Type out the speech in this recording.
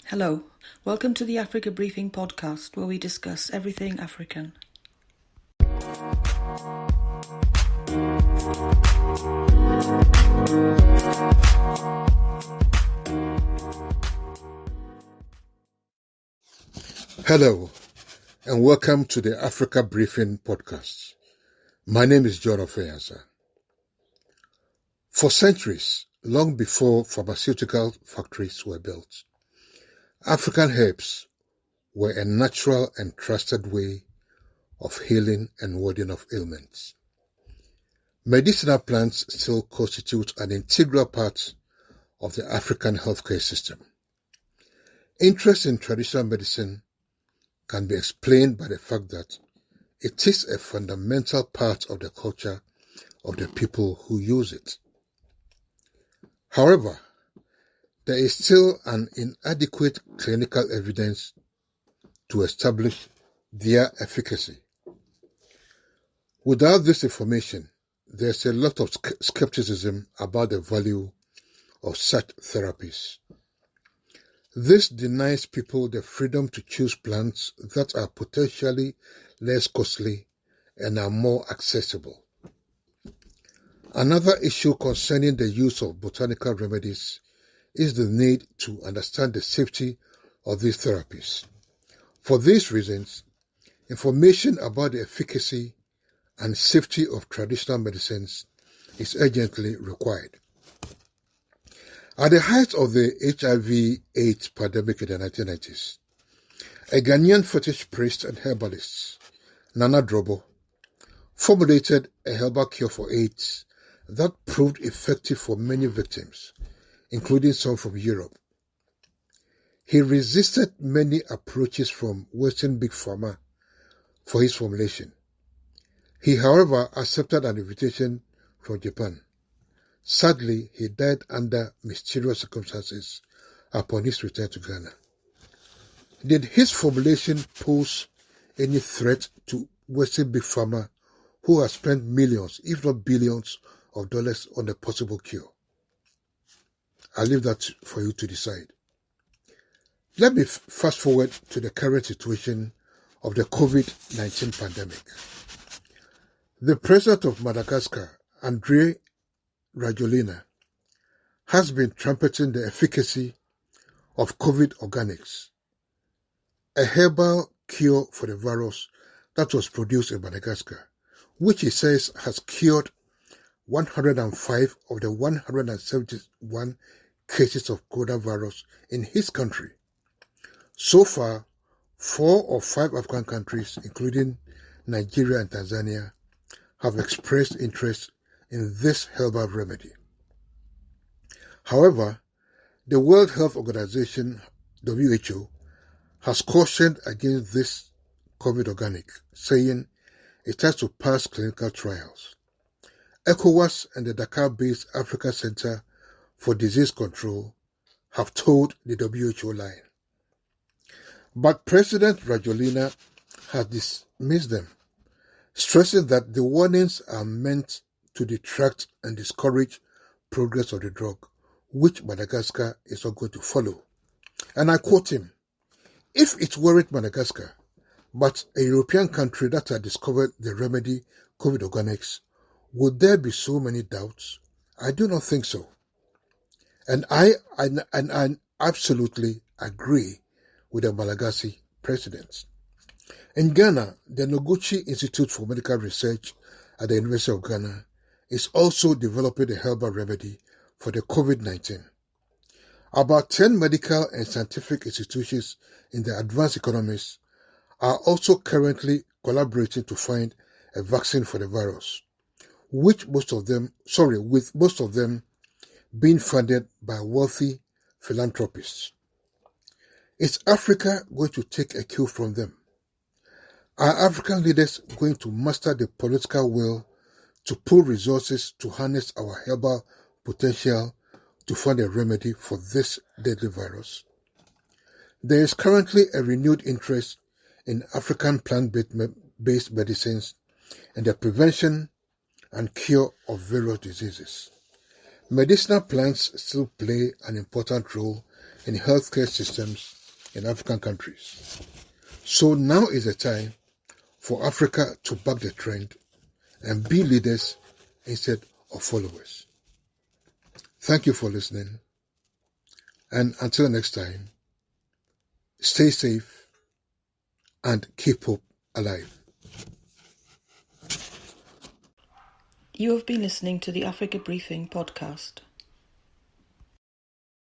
Hello, welcome to the Africa Briefing podcast, where we discuss everything African. Hello, and welcome to the Africa Briefing podcast. My name is John Ofeyansa. For centuries, long before pharmaceutical factories were built, African herbs were a natural and trusted way of healing and warding off ailments. Medicinal plants still constitute an integral part of the African healthcare system. Interest in traditional medicine can be explained by the fact that it is a fundamental part of the culture of the people who use it. However, there is still an inadequate clinical evidence to establish their efficacy. Without this information, there's a lot of skepticism about the value of such therapies. This denies people the freedom to choose plants that are potentially less costly and are more accessible. Another issue concerning the use of botanical remedies is the need to understand the safety of these therapies. For these reasons, information about the efficacy and safety of traditional medicines is urgently required. At the height of the HIV/AIDS pandemic in the 1990s, a Ghanaian fetish priest and herbalist, Nana Drobo, formulated a herbal cure for AIDS that proved effective for many victims, including some from Europe. He resisted many approaches from Western Big Pharma for his formulation. He, however, accepted an invitation from Japan. Sadly, he died under mysterious circumstances upon his return to Ghana. Did his formulation pose any threat to Western Big Pharma, who has spent millions, if not billions, of dollars on a possible cure? I'll leave that for you to decide. Let me fast forward to the current situation of the Covid-19 pandemic. The president of Madagascar, André Rajoelina, has been trumpeting the efficacy of COVID organics, a herbal cure for the virus that was produced in Madagascar, which he says has cured 105 of the 171 cases of coronavirus in his country. So far, 4 or 5 African countries, including Nigeria and Tanzania, have expressed interest in this herbal remedy. However, the World Health Organization, WHO, has cautioned against this COVID organic, saying it has to pass clinical trials. ECOWAS and the Dakar-based Africa Center for Disease Control have told the WHO line. But President Rajoelina has dismissed them, stressing that the warnings are meant to detract and discourage progress of the drug, which Madagascar is not going to follow. And I quote him, "If it weren't Madagascar, but a European country that had discovered the remedy COVID organics, would there be so many doubts? I do not think so." And I absolutely agree with the Malagasy president. In Ghana, the Noguchi Institute for Medical Research at the University of Ghana is also developing a herbal remedy for the COVID-19. About 10 medical and scientific institutions in the advanced economies are also currently collaborating to find a vaccine for the virus, with most of them being funded by wealthy philanthropists. Is Africa going to take a cue from them? Are African leaders going to muster the political will to pool resources to harness our herbal potential to find a remedy for this deadly virus? There is currently a renewed interest in African plant-based medicines and the prevention and cure of various diseases. Medicinal plants still play an important role in healthcare systems in African countries. So now is the time for Africa to buck the trend and be leaders instead of followers. Thank you for listening, and until next time, stay safe and keep hope alive. You have been listening to the Africa Briefing podcast.